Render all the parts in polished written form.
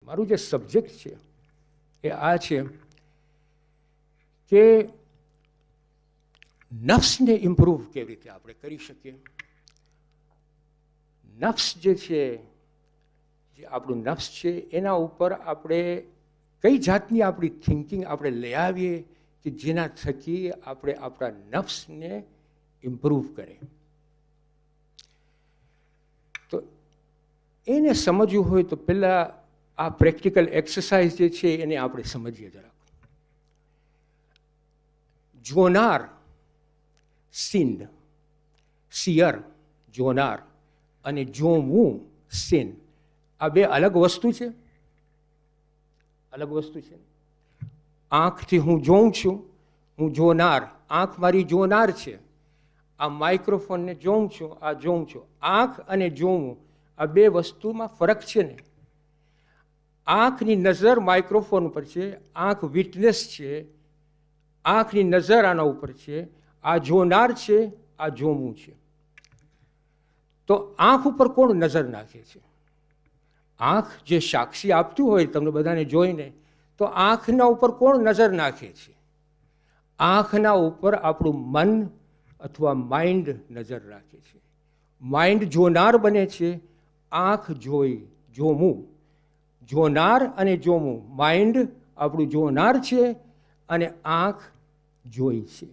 મારું જે સબ્જેક્ટ છે એ આ છે કે નફ્સને ઇમ્પ્રૂવ કેવી રીતે આપણે કરી શકીએ. નફ્સ જે છે, જે આપણું નફ્સ છે, એના ઉપર આપણે કઈ જાતની આપણી થિંકિંગ આપણે લઈ આવીએ કે જેના થકી આપણે આપણા નફ્સને ઇમ્પ્રૂવ કરે. તો એને સમજવું હોય તો પહેલાં આ પ્રેક્ટિકલ એક્સરસાઇઝ જે છે એને આપણે સમજીએ જરાક. જોનાર, સિન, સિયર, જોનાર અને જોવું, સિન, આ બે અલગ વસ્તુ છે. અલગ વસ્તુ છે. આંખથી હું જોઉં છું, હું જોનાર, આંખ મારી જોનાર છે. આ માઇક્રોફોનને જોઉં છું, આ જોઉં છું. આંખ અને જોવું આ બે વસ્તુમાં ફરક છે ને. આંખની નજર માઇક્રોફોન ઉપર છે, આંખ વિટનેસ છે, આંખની નજર આના ઉપર છે. આ જોનાર છે, આ જોવું છે. તો આંખ ઉપર કોણ નજર નાખે છે? આંખ જે સાક્ષી આપતું હોય તમને બધાને જોઈને, તો આંખના ઉપર કોણ નજર નાખે છે? આંખના ઉપર આપણું મન અથવા માઇન્ડ નજર રાખે છે. માઇન્ડ જોનાર બને છે, આંખ જોવું. જોનાર અને જોવું, માઇન્ડ આપણું જોનાર છે અને આંખ જોઈ છે.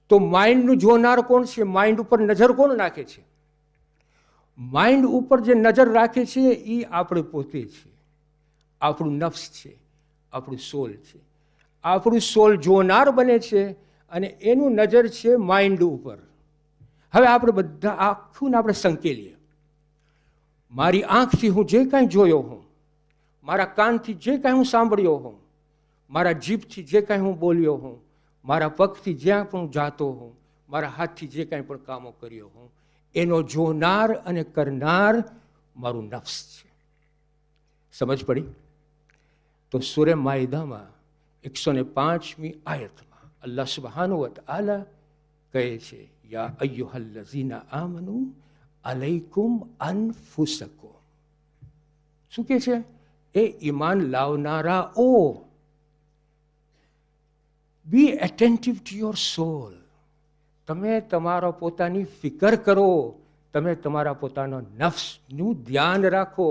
તો માઇન્ડનું જોનાર કોણ છે? માઇન્ડ ઉપર નજર કોણ નાખે છે? માઇન્ડ ઉપર જે નજર રાખે છે એ આપણે પોતે છે, આપણું નફ્સ છે, આપણું સોલ છે. આપણું સોલ જોનાર બને છે અને એનું નજર છે માઇન્ડ ઉપર. હવે આપણે બધા આખું આપણે સંકેલીએ. મારી આંખથી હું જે કાંઈ જોયો હું, મારા કાનથી જે કાંઈ હું સાંભળ્યો હું, મારા જીભથી જે કાંઈ હું બોલ્યો હું, મારા પગથી જ્યાં પણ હું જાતો હું, મારા હાથથી જે કાંઈ પણ કામો કર્યો હું, એનો જોનાર અને કરનાર મારું નફ્સ છે. સમજ પડી? તો સૂરે માઇદામાં 105મી આયતમાં અલ્લાહ સુબ્હાનહુ વ તઆલા કહે છે, યા અય્યુહલ્લઝીના આમનુ અલૈકુમ અનફુસકુમ. શું કહે છે? એ ઈમાન લાવનારાઓ, બી એટેન્ટિવ ટુ યોર સોલ. તમે તમારા પોતાની ફિકર કરો, તમે તમારા પોતાના નફ્સનું ધ્યાન રાખો.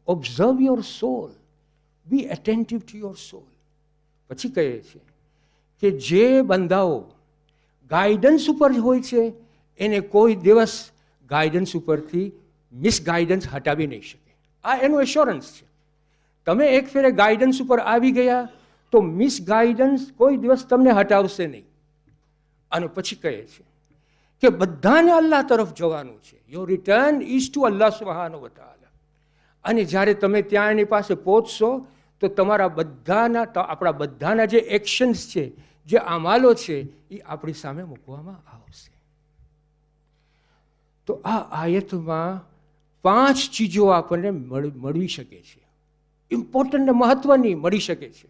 Observe your soul, be attentive to your soul. પછી કહે છે કે જે બંદાઓ ગાઈડન્સ ઉપર હોય છે એને કોઈ દિવસ ગાઈડન્સ ઉપરથી મિસગાઈડન્સ હટાવી નહીં શકે. આ એનું એશ્યોરન્સ છે. તમે એક ફેરે ગાઈડન્સ ઉપર આવી ગયા તો મિસગાઈડન્સ કોઈ દિવસ તમને હટાવશે નહીં. અને પછી કહે છે કે બધાને અલ્લાહ તરફ જવાનું છે. યોર રિટર્ન ઇઝ ટુ અલ્લાહ સુબ્હાનહુ વ તઆલા. અને જ્યારે તમે ત્યાં એની પાસે પહોંચશો તો તમારા બધાના, આપણા બધાના જે એક્શન્સ છે, જે અમાલો છે, એ આપણી સામે મૂકવામાં આવશે. તો આ આયતમાં 5 ચીજો આપણને મળવી શકે છે, ઇમ્પોર્ટન્ટ ને મહત્વની મળી શકે છે.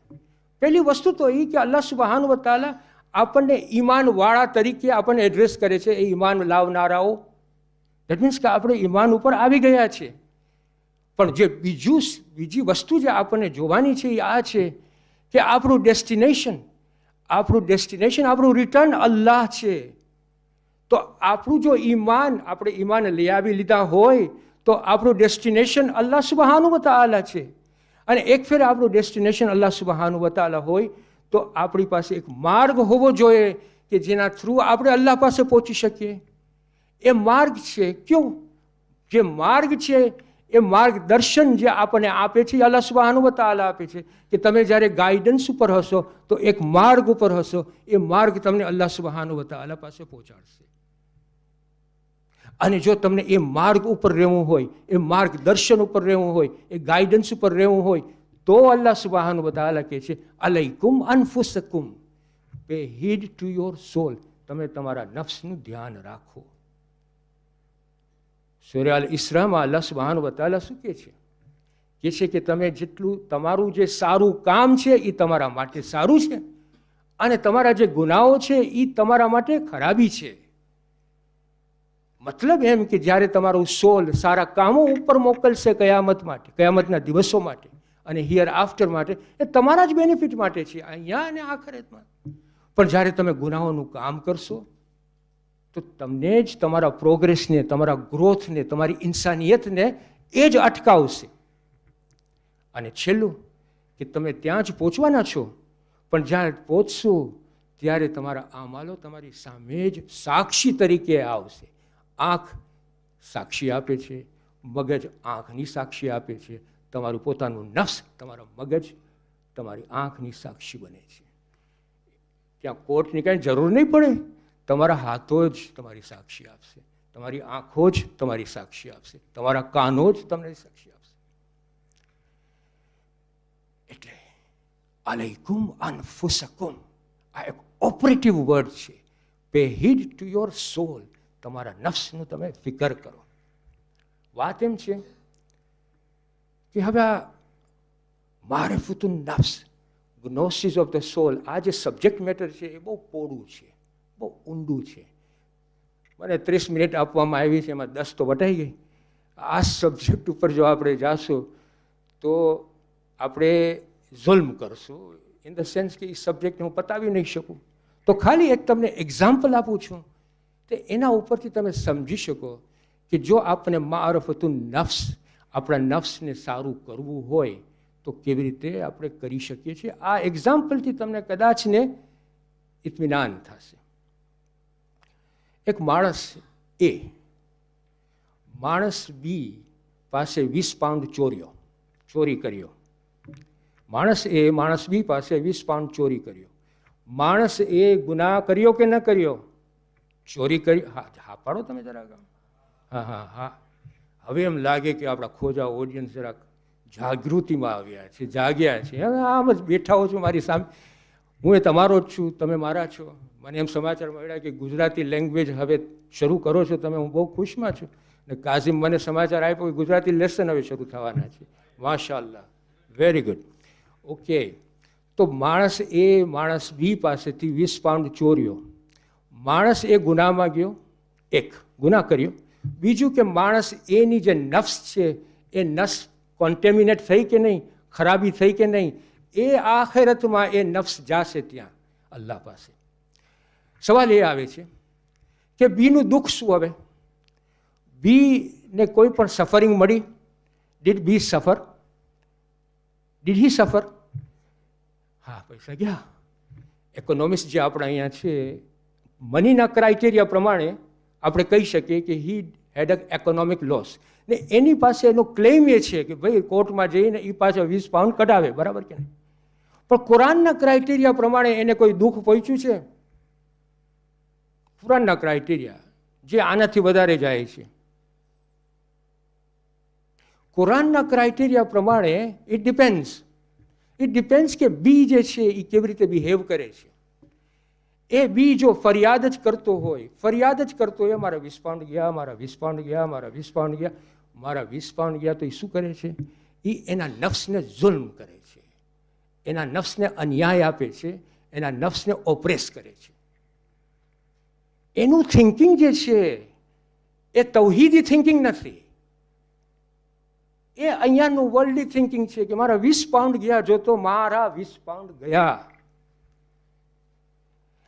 પહેલી વસ્તુ તો એ કે અલ્લાહ સુબ્હાનહુ વ તઆલા આપણને ઈમાનવાળા તરીકે આપણને એડ્રેસ કરે છે. એ ઈમાન લાવનારાઓ, દેટ મીન્સ કે આપણે ઈમાન ઉપર આવી ગયા છે. પણ જે બીજી વસ્તુ જે આપણને જોવાની છે એ આ છે કે આપણું ડેસ્ટિનેશન, આપણું રિટર્ન અલ્લાહ છે. તો આપણું જો ઈમાન, આપણે ઈમાન લઈ આવી લીધા હોય તો આપણું ડેસ્ટિનેશન અલ્લાહ સુબ્હાનહુ વ તઆલા છે. અને એક ફેર આપણું ડેસ્ટિનેશન અલ્લાહ સુબ્હાનહુ વ તઆલા હોય તો આપણી પાસે એક માર્ગ હોવો જોઈએ કે જેના થ્રુ આપણે અલ્લાહ પાસે પહોંચી શકીએ. એ માર્ગ છે કયો? જે માર્ગ છે એ માર્ગદર્શન જે આપણને આપે છે અલ્લાહ સુબ્હાનહુ વ તઆલા આપે છે કે તમે જ્યારે ગાઈડન્સ ઉપર હશો તો એક માર્ગ ઉપર હશો, એ માર્ગ તમને અલ્લાહ સુબ્હાનહુ વ તઆલા પાસે પહોંચાડશે. અને જો તમને એ માર્ગ ઉપર રહેવું હોય, એ માર્ગદર્શન ઉપર રહેવું હોય, એ ગાઈડન્સ ઉપર રહેવું હોય તો અલ્લાહ સુબ્હાનહુ વ તઆલા કહે છે અલૈકુમ અનફુસકુમ, પે હીડ ટુ યોર સોલ. તમે તમારા નફ્સનું ધ્યાન રાખો. સૂરા અલ-ઇસ્રામાં અલ્લાહ સુબ્હાનહુ વ તઆલા શું કહે છે? કહે છે કે તમે જેટલું તમારું જે સારું કામ છે એ તમારા માટે સારું છે અને તમારા જે ગુનાહો છે એ તમારા માટે ખરાબી છે. મતલબ એમ કે જ્યારે તમારું સોલ સારા કામો ઉપર મોકલશે કયામત માટે, કયામતના દિવસો માટે અને હિયર આફ્ટર માટે, એ તમારા જ બેનિફિટ માટે છે, અહીંયા અને આખરેતમાં. પણ જ્યારે તમે ગુનાહોનું કામ કરશો તો તમને જ તમારા પ્રોગ્રેસને, તમારા ગ્રોથને, તમારી ઇન્સાનિયતને એ જ અટકાવશે. અને છેલ્લું કે તમે ત્યાં જ પહોંચવાના છો, પણ જ્યારે પહોંચશો ત્યારે તમારા આમાલો તમારી સામે જ સાક્ષી તરીકે આવશે. આંખ સાક્ષી આપે છે, મગજ આંખની સાક્ષી આપે છે, તમારું પોતાનું નફ્સ, તમારા મગજ તમારી આંખની સાક્ષી બને છે. ત્યાં કોર્ટની કાંઈ જરૂર નહીં પડે, તમારા હાથો જ તમારી સાક્ષી આપશે, તમારી આંખો જ તમારી સાક્ષી આપશે, તમારા કાનો જ તમને સાક્ષી આપશે. એટલે અલૈકુમ અનફુસકુમ આ એક ઓપરેટિવ વર્ડ છે. પે હીડ ટુ યોર સોલ, તમારા નફ્સનું તમે ફિકર કરો. વાત એમ છે કે હવે આ મારિફતુન નફ્સ, ગ્નોસિસ ઓફ ધ સોલ, આ જે સબ્જેક્ટ મેટર છે એ બહુ પોળું છે, બહુ ઊંડું છે. મને 30 મિનિટ આપવામાં આવી છે, એમાં 10 તો વટાઈ ગઈ. આ સબ્જેક્ટ ઉપર જો આપણે જાશું તો આપણે ઝુલ્મ કરશું, ઇન ધ સેન્સ કે એ સબ્જેક્ટને હું પતાવી નહીં શકું. તો ખાલી એક તમને એક્ઝામ્પલ આપું છું, તો એના ઉપરથી તમે સમજી શકો કે જો આપણે મારફતુન નફ્સ, આપણા નફ્સને સારું કરવું હોય તો કેવી રીતે આપણે કરી શકીએ છીએ. આ એક્ઝામ્પલથી તમને કદાચ ને ઇત્મીનાન થશે. એક માણસ એ માણસ બી પાસે 20 પાઉન્ડ ચોરી કર્યો. માણસ એ માણસ બી પાસે 20 પાઉન્ડ ચોરી કર્યો. માણસ એ ગુનાહ કર્યો કે ન કર્યો? ચોરી કરી. હા પાડો તમે જરાક. હા. હવે એમ લાગે કે આપણા ખોજા ઓડિયન્સ જરાક જાગૃતિમાં આવ્યા છે, જાગ્યા છે. હવે આમ જ બેઠા હો છો મારી સામે, હું એ તમારો જ છું, તમે મારા છો. મને એમ સમાચાર મળ્યા કે ગુજરાતી લેંગ્વેજ હવે શરૂ કરો છો તમે, હું બહુ ખુશમાં છું. ને કાઝિમ મને સમાચાર આપ્યો કે ગુજરાતી લેસન હવે શરૂ થવાના છે. માશાઅલ્લાહ, વેરી ગુડ. ઓકે, તો માણસ એ માણસ બી પાસેથી 20 પાઉન્ડ ચોર્યો. માણસ એ ગુનામાં ગયો, એક ગુનાહ કર્યો. બીજું કે માણસ એની જે નફ્સ છે એ નફ્સ કોન્ટેમિનેટ થઈ કે નહીં, ખરાબી થઈ કે નહીં, એ આખિરતમાં એ નફ્સ જાશે ત્યાં અલ્લાહ પાસે. સવાલ એ આવે છે કે બીનું દુઃખ શું? હવે બીને કોઈ પણ સફરિંગ મળી? ડીડ બી સફર? ડીડ હી સફર? હા, પૈસા ગયા. ઇકોનોમિક્સ જે આપણા અહીંયા છે, મનીના ક્રાઇટેરિયા પ્રમાણે આપણે કહી શકીએ કે હી હેડ અ એકોનોમિક લોસ. ને એની પાસે એનો ક્લેમ એ છે કે ભાઈ કોર્ટમાં જઈને એ પાસે 20 પાઉન્ડ કઢાવે, બરાબર કે નહીં? પણ કુરાનના ક્રાઇટેરિયા પ્રમાણે એને કોઈ દુઃખ પહોંચ્યું છે? કુરાનના ક્રાઇટેરિયા જે આનાથી વધારે જાય છે, કુરાનના ક્રાઇટેરિયા પ્રમાણે ઇટ ડિપેન્ડ્સ કે બી જે છે એ કેવી રીતે બિહેવ કરે છે. એ બી જો ફરિયાદ જ કરતો હોય, મારા 20 પાઉન્ડ ગયા, મારા 20 પાઉન્ડ ગયા, મારા 20 પાઉન્ડ ગયા, મારા 20 પાઉન્ડ ગયા, તો એ શું કરે છે? એ એના નફ્સને જુલ્મ કરે છે, એના નફ્સને અન્યાય આપે છે, એના નફ્સને ઓપ્રેસ કરે છે. એનું થિંકિંગ જે છે એ તૌહીદી થિંકિંગ નથી, એ અહીંયાનું વર્લ્ડલી થિંકિંગ છે કે મારા 20 પાઉન્ડ ગયા, જો તો મારા 20 પાઉન્ડ ગયા.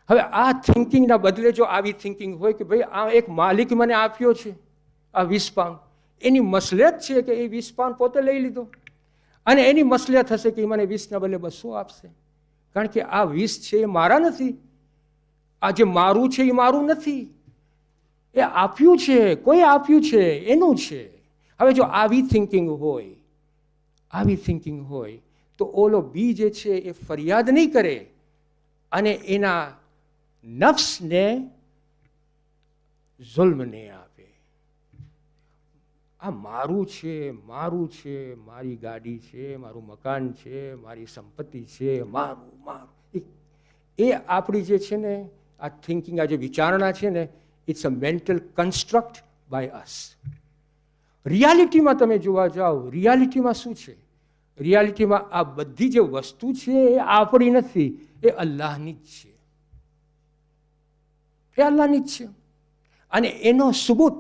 હવે આ થિંકિંગના બદલે જો આવી થિંકિંગ હોય કે ભાઈ આ એક માલિક મને આપ્યો છે આ 20 પાઉન્ડ, એની મસલિયત છે કે એ 20 પાઉન્ડ પોતે લઈ લીધો, અને એની મસલિયત હશે કે એ મને 20ના બદલે 200 આપશે, કારણ કે આ 20 છે એ મારા નથી, આ જે મારું છે એ મારું નથી, એ આપ્યું છે, કોઈ આપ્યું છે, એનું છે. હવે જો આવી થિંકિંગ હોય તો ઓલો બી જે છે એ ફરિયાદ નહીં કરે અને એના નફ્સને જુલ્મ નહીં આપે. આ મારું છે, મારી ગાડી છે, મારું મકાન છે, મારી સંપત્તિ છે, મારું એ આપણી જે છે ને આ થિંકિંગ, આ જે વિચારણા છે ને, it's a mental construct by us. રિયાલિટીમાં તમે જોવા જાઓ, રિયાલિટીમાં શું છે? રિયાલિટીમાં આ બધી જે વસ્તુ છે એ આપણી નથી, એ અલ્લાહની જ છે, એ અલ્લાહની જ છે. અને એનો સુબૂત,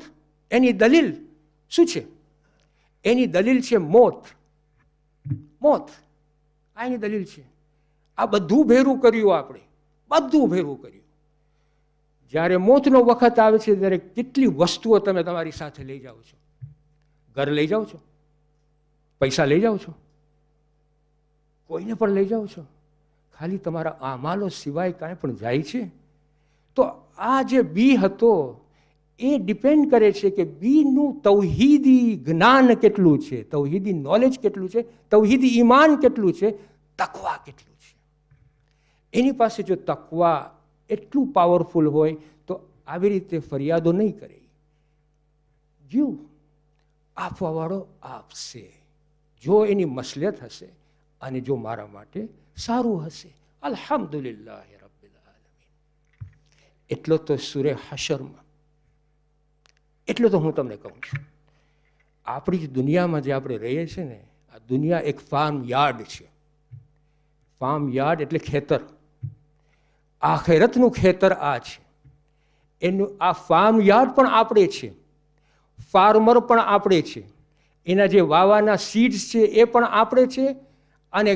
એની દલીલ શું છે? એની દલીલ છે મોત. મોત આ એની દલીલ છે. આ બધું ભેરું કર્યું, આપણે બધું ભેરું કર્યું. જ્યારે મોતનો વખત આવે છે ત્યારે કેટલી વસ્તુઓ તમે તમારી સાથે લઈ જાઓ છો. ઘર લઈ જાઓ છો, પૈસા લઈ જાઓ છો, કોઈને પણ લઈ જાઓ છો. ખાલી તમારા આમાલો સિવાય કાંઈ પણ જાય છે? તો આ જે બી હતો એ ડિપેન્ડ કરે છે કે બીનું તૌહીદી જ્ઞાન કેટલું છે, તૌહીદી નોલેજ કેટલું છે, તૌહીદી ઈમાન કેટલું છે, તકવા કેટલું છે. એની પાસે જો તકવા એટલું પાવરફુલ હોય તો આવી રીતે ફરિયાદો નહીં કરે. જીવ આપવાવાળો આપશે, જો એની મસલિયત હશે અને જો મારા માટે સારું હશે. અલ્હમ્દુલિલ્લાહ રબ્બિલ આલમીન. એટલો તો સૂરે હશરમાં, એટલો તો હું તમને કહું છું. આપણી જ દુનિયામાં જે આપણે રહીએ છીએ ને, આ દુનિયા એક ફાર્મ યાર્ડ છે. ફાર્મ યાર્ડ એટલે ખેતર. આખેરતનું ખેતર આ છે. એનું આ ફાર્મ યાર્ડ પણ આપણે છે, ફાર્મર પણ આપણે છે, એના જે વાવાના સીડ્સ છે એ પણ આપણે છે, અને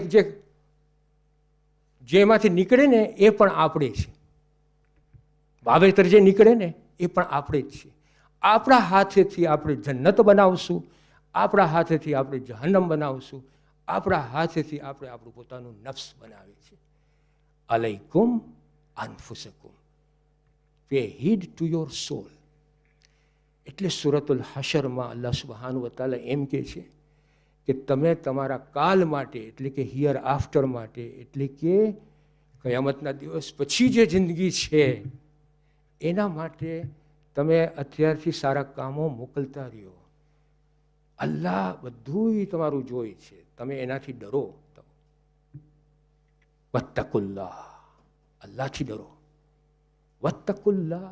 જેમાંથી નીકળે ને એ પણ આપણે છે. વાવેતર જે નીકળે ને એ પણ આપણે જ છે. આપણા હાથેથી આપણે જન્નત બનાવશું, આપણા હાથેથી આપણે જહન્નમ બનાવશું, આપણા હાથેથી આપણે આપણું પોતાનું નફ્સ બનાવીએ છીએ. અલૈકુમ અનફુસકુમ, પે હીડ ટુ યોર સોલ. એટલે સુરતુલ હશરમાં અલ્લાહ સુબ્હાનહુ વ તઆલા એમ કહે છે કે તમે તમારા કાલ માટે, એટલે કે હિયર આફ્ટર માટે, એટલે કે કયામતના દિવસ પછી જે જિંદગી છે એના માટે તમે અત્યારથી સારા કામો મોકલતા રહ્યો. અલ્લાહ બધું તમારું જોઈ છે, તમે એનાથી ડરો. વત્તકુલ્લાહ, અલ્લાહથી ડરો. વત્તકુલ્લાહ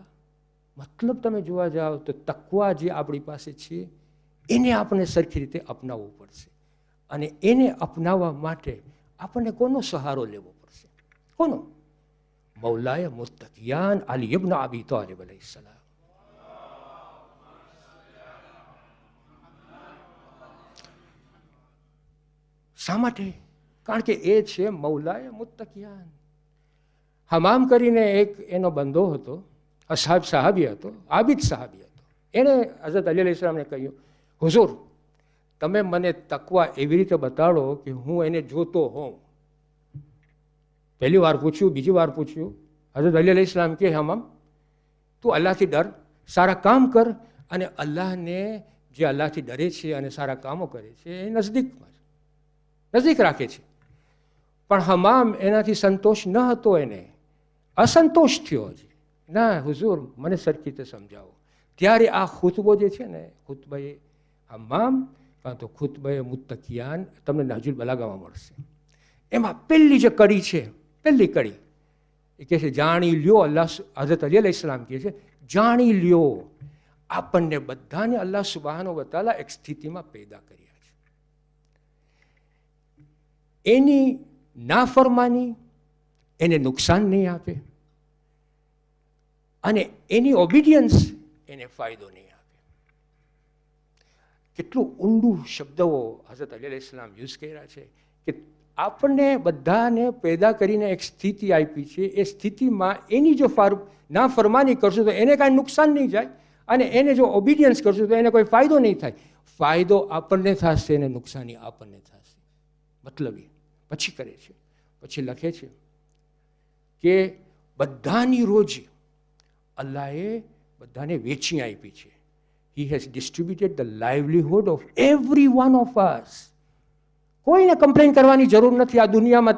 મતલબ તમે જોવા જાઓ તો તકવા જે આપણી પાસે છે એને આપણે સરખી રીતે અપનાવવું પડશે. અને એને અપનાવવા માટે આપણને કોનો સહારો લેવો પડશે? કોનો? મૌલાએ મુત્તકિયાન અલી ઇબ્ન અબી તાલિબ અલૈહિસ્સલામ. શા માટે? કારણ કે એ છે મૌલાએ મુત્તકિયાન. હમામ કરીને એક એનો બંદો હતો, સાહાબી હતો, આબિદ સાહાબી હતો. એણે હઝરત અલી અલૈહિસ્સલામને કહ્યું, હુઝુર તમે મને તકવા એવી રીતે બતાડો કે હું એને જોતો હોઉં. પહેલી વાર પૂછ્યું, બીજી વાર પૂછ્યું. હઝરત અલી અલૈહિસ્સલામ કે હમામ તું અલ્લાહથી ડર, સારા કામ કર, અને અલ્લાહને જે અલ્લાહથી ડરે છે અને સારા કામો કરે છે એ નજદીક રાખે છે. પણ હમામ એનાથી સંતોષ ન હતો, એને અસંતોષ થયો છે. ના હુઝુર મને સરખી રીતે સમજાવો. ત્યારે આ ખુતબો જે છે ને, ખુતબાએ હમામ કાં તો ખુતબાએ મુત્તકિયાન, તમને નહજુલ બલાગામાં મળશે. એમાં પહેલી જે કડી છે, પહેલી કડી એ કહે છે જાણી લ્યો. અલ્લાહ હઝરત અલી અલૈહિસ્સલામ કહે છે જાણી લ્યો આપણને બધાને અલ્લાહ સુબ્હાનહુ વ તઆલા એક સ્થિતિમાં પેદા કર્યા છે. એની નાફરમાની એને નુકસાન નહીં આપે, અને એની ઓબિડિયન્સ એને ફાયદો નહીં આપે. કેટલું ઊંડું શબ્દો હઝરત અલી અલૈહિસ્સલામ યુઝ કર્યા છે કે આપણને બધાને પેદા કરીને એક સ્થિતિ આપી છે. એ સ્થિતિમાં એની જો નાફરમાની કરશું તો એને કાંઈ નુકસાન નહીં જાય, અને એને જો ઓબિડિયન્સ કરશું તો એને કોઈ ફાયદો નહીં થાય. ફાયદો આપણને થશે અને નુકસાની આપણને થશે. મતલબ એ પછી કરે છે, પછી લખે છે કે બધાની રોજી અલ્લાહે બધાને વેચી આપી છે. He has distributed the livelihood of every one of us. કોઈને કમ્પ્લેન કરવાની જરૂર નથી. આ દુનિયામાં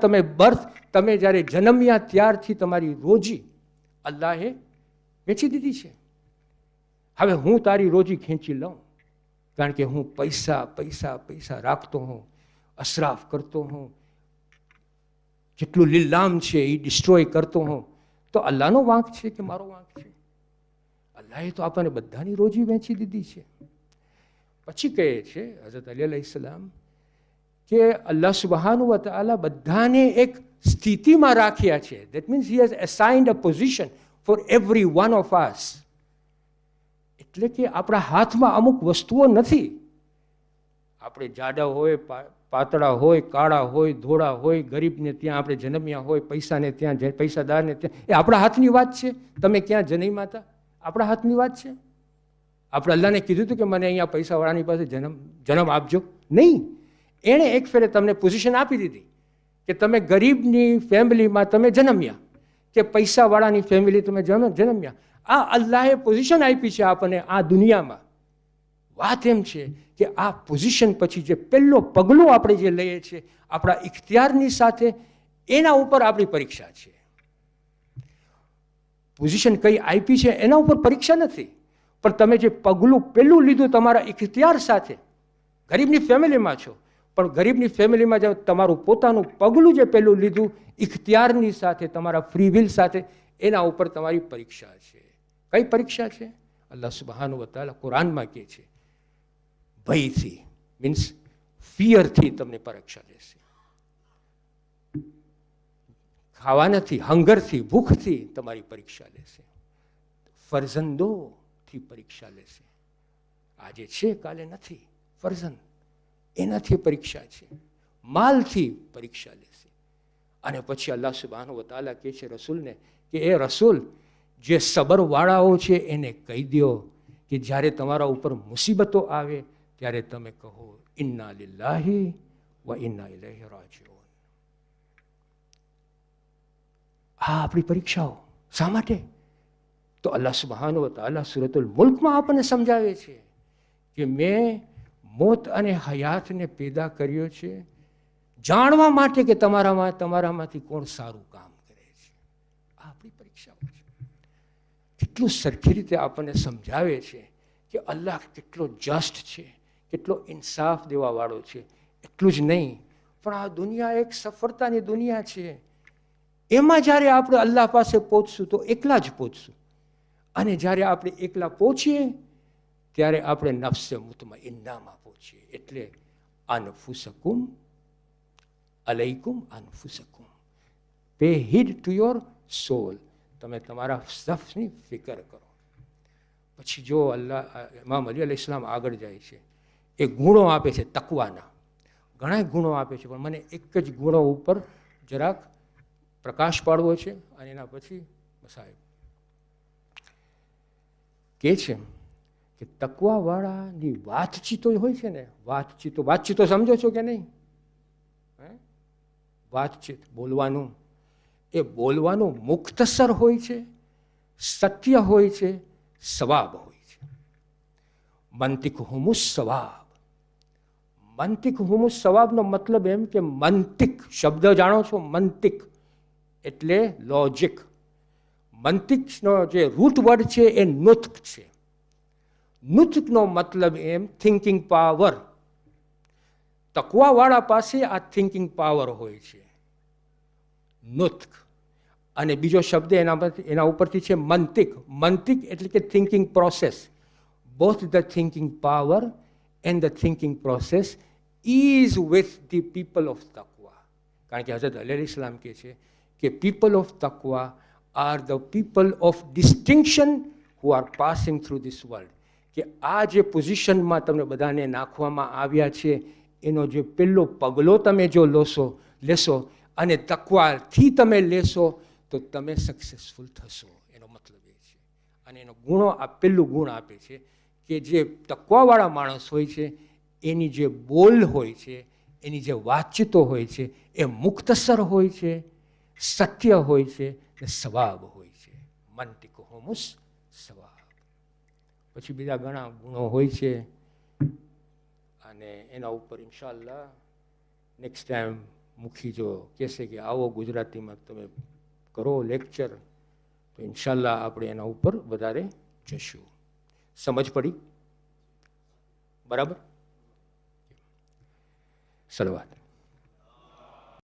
તમે જ્યારે જન્મ્યા ત્યારથી તમારી રોજી અલ્લાહે વેચી દીધી છે. હવે હું તારી રોજી ખેંચી લઉં, કારણ કે હું પૈસા પૈસા પૈસા રાખતો હું, અસરાફ કરતો હું, જેટલું લીલામ છે એ ડિસ્ટ્રોય કરતો હું, તો અલ્લાહનો વાંક છે કે મારો વાંક છે? અલ્લાહે તો આપણને બધાની રોજી વેચી દીધી છે. પછી કહે છે હઝરત અલી અલૈહિસ્સલામ કે અલ્લાહ સુબ્હાનહુ વ તઆલા બધાને એક સ્થિતિમાં રાખ્યા છે. That means he has assigned a position for every one of us. એટલે કે આપણા હાથમાં અમુક વસ્તુઓ નથી. આપણે જાડા હોય, પાતળા હોય, કાળા હોય, ધોળા હોય, ગરીબને ત્યાં આપણે જન્મ્યા હોય, પૈસાને ત્યાં, પૈસાદારને ત્યાં, એ આપણા હાથની વાત છે. તમે ક્યાં જન્મ્યા હતા, આપણા હાથની વાત છે. આપણે અલ્લાહને કીધું હતું કે મને અહીંયા પૈસાવાળાની પાસે જન્મ આપજો? નહીં. એણે એક ફેરે તમને પોઝિશન આપી દીધી કે તમે ગરીબની ફેમિલીમાં તમે જન્મ્યા કે પૈસાવાળાની ફેમિલી તમે જન્મ્યા. આ અલ્લાહે પોઝિશન આપી છે આપણને આ દુનિયામાં. વાત એમ છે કે આ પોઝિશન પછી જે પહેલો પગલું આપણે જે લઈએ છીએ આપણા ઇખ્તિયારની સાથે, એના ઉપર આપણી પરીક્ષા છે. પોઝિશન કઈ આપી છે એના ઉપર પરીક્ષા નથી, પણ તમે જે પગલું પહેલું લીધું તમારા ઇખ્તિયાર સાથે, ગરીબની ફેમિલીમાં છો પણ ગરીબની ફેમિલીમાં જો તમારું પોતાનું પગલું જે પહેલું લીધું ઇખ્તિયારની સાથે, તમારા ફ્રી વિલ સાથે, એના ઉપર તમારી પરીક્ષા છે. કઈ પરીક્ષા છે? અલ્લાહ સુબ્હાનહુ વ તઆલા કુરાનમાં કહે છે ભયથી, મીન્સ ફિયરથી તમને પરીક્ષા લેશે. ખાવાનાથી, હંગરથી, ભૂખથી તમારી પરીક્ષા લેશે. ફરજંદોથી પરીક્ષા લેશે. આજે છે કાલે નથી ફરજંદ, એનાથી પરીક્ષા છે. માલથી પરીક્ષા લેશે. અને પછી અલ્લાહ સુબ્હાનહુ વ તઆલા કહે છે રસૂલને કે એ રસૂલ, જે સબરવાળાઓ છે એને કહી દો કે જ્યારે તમારા ઉપર મુસીબતો આવે ત્યારે તમે કહો ઇન્ના લિલ્લાહી વ ઇન્ના ઇલૈહિ રાજીઉન. આ આપણી પરીક્ષાઓ શા માટે? તો અલ્લાહ સુબ્હાનહુ વ તઆલા સુરત અલ મુલ્કમાં આપણને સમજાવે છે કે મેં મોત અને હયાતને પેદા કર્યો છે જાણવા માટે કે તમારામાંથી કોણ સારું કામ કરે છે. આ આપણી પરીક્ષાઓ છે. કેટલું સરખી રીતે આપણને સમજાવે છે કે અલ્લાહ કેટલો જસ્ટ છે, કેટલો ઇન્સાફ દેવાવાળો છે. એટલું જ નહીં, પણ આ દુનિયા એક સફળતાની દુનિયા છે. એમાં જ્યારે આપણે અલ્લાહ પાસે પહોંચશું તો એકલા જ પહોંચશું, અને જ્યારે આપણે એકલા પહોંચીએ ત્યારે આપણે નફ્સે મુતમઇન્નામાં પહોંચીએ. એટલે અનફુસકુમ, અલૈકુમ અનફુસકુમ, પે હીડ ટુ યોર સોલ. તમે તમારા સફની ફિકર કરો. પછી જો ઇમામ અલી અલૈહિસ્સલામ આગળ જાય છે, એ ગુણો આપે છે તકવાના. ઘણા ગુણો આપે છે, પણ મને એક જ ગુણો ઉપર જરાક પ્રકાશ પાડવો છે, અને એના પછી સાહેબ કહે છે કે તકવાવાળાની વાતચીતો હોય છે ને, વાતચીતો સમજો છો કે નહીં? વાતચીત, બોલવાનું, એ બોલવાનું મુખ્તસર હોય છે, સત્ય હોય છે, સવાબ હોય છે. મંતિક હુમુસ સવાબ. મંતિક હુમુસ સવાબનો મતલબ એમ કે મંતિક શબ્દ જાણો છો? મંતિક એટલે લોજિક. મંતિકનો જે રૂટ વર્ડ છે એ નુત્ક છે. નુત્કનો મતલબ એમ થિંકિંગ પાવર. તકવાવાળા પાસે આ થિંકિંગ પાવર હોય છે, નુત્ક. અને બીજો શબ્દ એના ઉપરથી છે મંતિક. મંતિક એટલે કે thinking process. Both the thinking power and the thinking process is with the people of તકવા. કારણ કે હઝરત અલી અલૈહિસ્સલામ કહે છે કે પીપલ ઓફ તકવા are the people of distinction who are passing through this world. કે આ જે પોઝિશનમાં તમને બધાને નાખવામાં આવ્યા છે એનો જે પહેલો પગલો તમે જો લેશો અને તકવાથી તમે લેશો તો તમે સક્સેસફુલ થશો. એનો મતલબ એ છે. અને એનો ગુણો આ પહેલું ગુણ આપે છે કે જે તકવાવાળા માણસ હોય છે એની જે બોલ હોય છે, એની જે વાતચીતો હોય છે એ મુખ્તસર હોય છે, સત્ય હોય છે, ને સવાબ હોય છે. મંતિક હુમુસ સવાબ. પછી બીજા ઘણા ગુણો હોય છે, અને એના ઉપર ઇન્શાઅલ્લાહ નેક્સ્ટ ટાઈમ મુખી જો કહેશે કે આવો ગુજરાતીમાં તમે કરો લેક્ચર, તો ઇન્શાઅલ્લાહ આપણે એના ઉપર વધારે જશું. સમજ પડી? બરાબર? સલવાત.